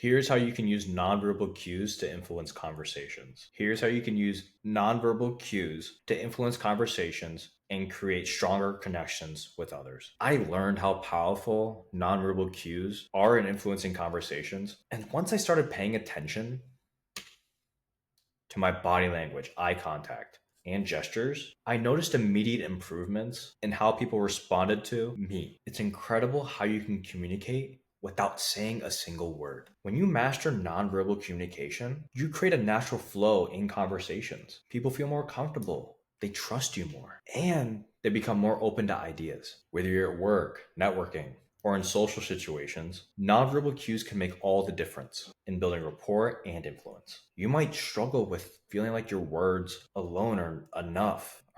Here's how you can use nonverbal cues to influence conversations. Here's how you can use nonverbal cues to influence conversations and create stronger connections with others. I learned how powerful nonverbal cues are in influencing conversations. And once I started paying attention to my body language, eye contact, and gestures, I noticed immediate improvements in how people responded to me. It's incredible how you can communicate without saying a single word. When you master nonverbal communication, you create a natural flow in conversations. People feel more comfortable, they trust you more, and they become more open to ideas. Whether you're at work, networking, or in social situations, nonverbal cues can make all the difference in building rapport and influence. You might struggle with feeling like your words alone are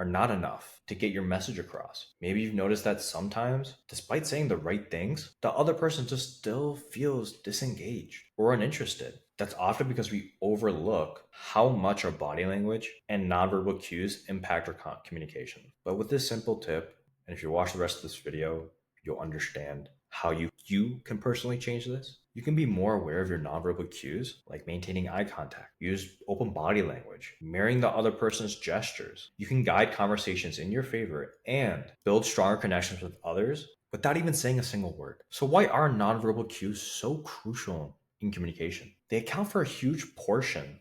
not enough to get your message across. Maybe you've noticed that sometimes, despite saying the right things, the other person just still feels disengaged or uninterested. That's often because we overlook how much our body language and nonverbal cues impact our communication. But with this simple tip, and if you watch the rest of this video, you'll understand how you can personally change this. You can be more aware of your nonverbal cues, like maintaining eye contact, use open body language, mirroring the other person's gestures. You can guide conversations in your favor and build stronger connections with others without even saying a single word. So why are nonverbal cues so crucial in communication? They account for a huge portion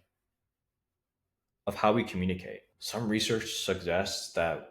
of how we communicate. Some research suggests that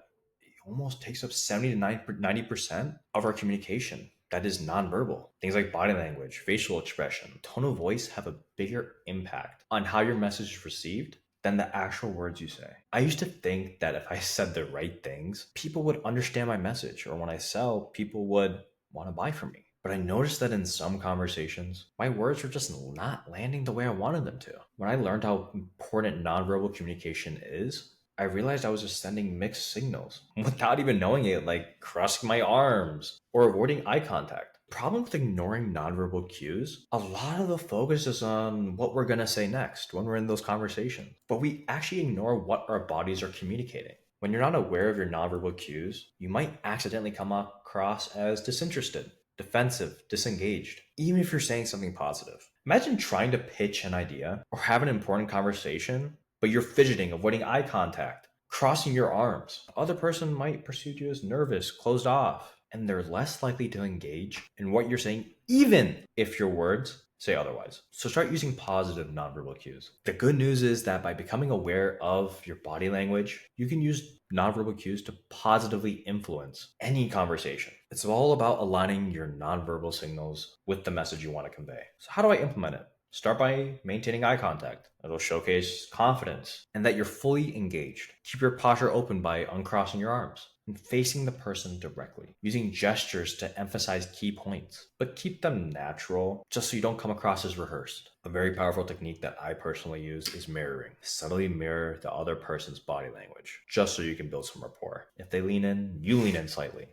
almost takes up 70 to 90% of our communication that is nonverbal. Things like body language, facial expression, tone of voice have a bigger impact on how your message is received than the actual words you say. I used to think that if I said the right things, people would understand my message, or when I sell, people would want to buy from me. But I noticed that in some conversations, my words were just not landing the way I wanted them to. When I learned how important nonverbal communication is, I realized I was just sending mixed signals without even knowing it, like crossing my arms or avoiding eye contact. Problem with ignoring nonverbal cues, a lot of the focus is on what we're going to say next when we're in those conversations, but we actually ignore what our bodies are communicating. When you're not aware of your nonverbal cues, you might accidentally come across as disinterested, defensive, disengaged, even if you're saying something positive. Imagine trying to pitch an idea or have an important conversation, but you're fidgeting, avoiding eye contact, crossing your arms. The other person might perceive you as nervous, closed off, and they're less likely to engage in what you're saying, even if your words say otherwise. So start using positive nonverbal cues. The good news is that by becoming aware of your body language, you can use nonverbal cues to positively influence any conversation. It's all about aligning your nonverbal signals with the message you want to convey. So how do I implement it? Start by maintaining eye contact. It'll showcase confidence and that you're fully engaged. Keep your posture open by uncrossing your arms and facing the person directly, using gestures to emphasize key points, but keep them natural just so you don't come across as rehearsed. A very powerful technique that I personally use is mirroring. Subtly mirror the other person's body language just so you can build some rapport. If they lean in, you lean in slightly.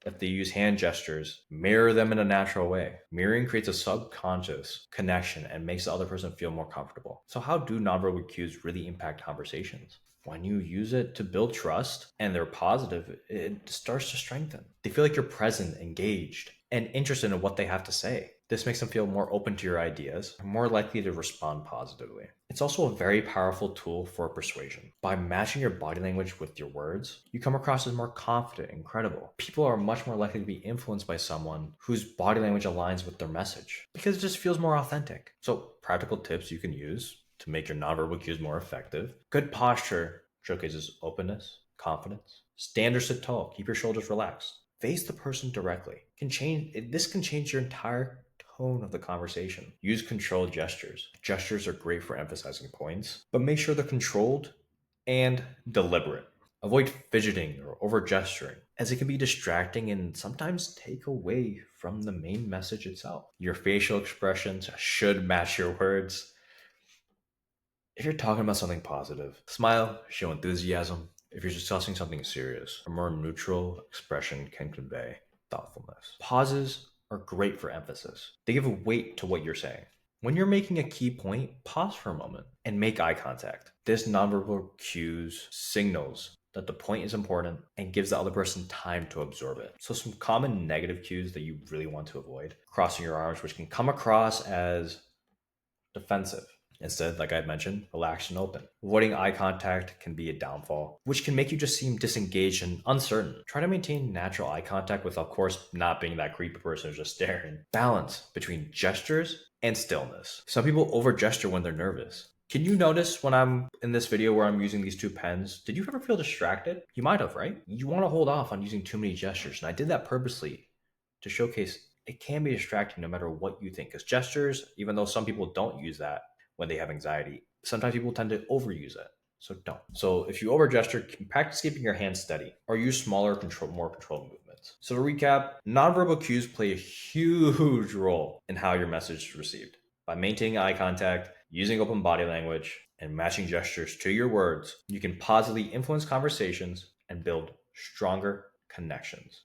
If they use hand gestures, mirror them in a natural way. Mirroring creates a subconscious connection and makes the other person feel more comfortable. So how do nonverbal cues really impact conversations? When you use it to build trust and they're positive, it starts to strengthen. They feel like you're present, engaged, and interested in what they have to say. This makes them feel more open to your ideas and more likely to respond positively. It's also a very powerful tool for persuasion. By matching your body language with your words, you come across as more confident and credible. People are much more likely to be influenced by someone whose body language aligns with their message because it just feels more authentic. So, practical tips you can use to make your nonverbal cues more effective. Good posture showcases openness, confidence. Stand or sit tall. Keep your shoulders relaxed. Face the person directly. This can change your entire tone of the conversation. Use controlled gestures. Gestures are great for emphasizing points, but make sure they're controlled and deliberate. Avoid fidgeting or over gesturing, as it can be distracting and sometimes take away from the main message itself. Your facial expressions should match your words. If you're talking about something positive, smile, show enthusiasm. If you're discussing something serious, a more neutral expression can convey thoughtfulness. Pauses are great for emphasis. They give a weight to what you're saying. When you're making a key point, pause for a moment and make eye contact. This nonverbal cues signals that the point is important and gives the other person time to absorb it. So some common negative cues that you really want to avoid: crossing your arms, which can come across as defensive. Instead, like I mentioned, relaxed and open. Avoiding eye contact can be a downfall, which can make you just seem disengaged and uncertain. Try to maintain natural eye contact with, of course, not being that creepy person who's just staring. Balance between gestures and stillness. Some people over gesture when they're nervous. Can you notice when I'm in this video where I'm using these two pens? Did you ever feel distracted? You might have, right? You want to hold off on using too many gestures, and I did that purposely to showcase it can be distracting no matter what you think. Because gestures, even though some people don't use that when they have anxiety, sometimes people tend to overuse it. So don't. So if you over gesture, practice keeping your hands steady or use smaller, more controlled movements. So to recap, nonverbal cues play a huge role in how your message is received. By maintaining eye contact, using open body language, and matching gestures to your words, you can positively influence conversations and build stronger connections.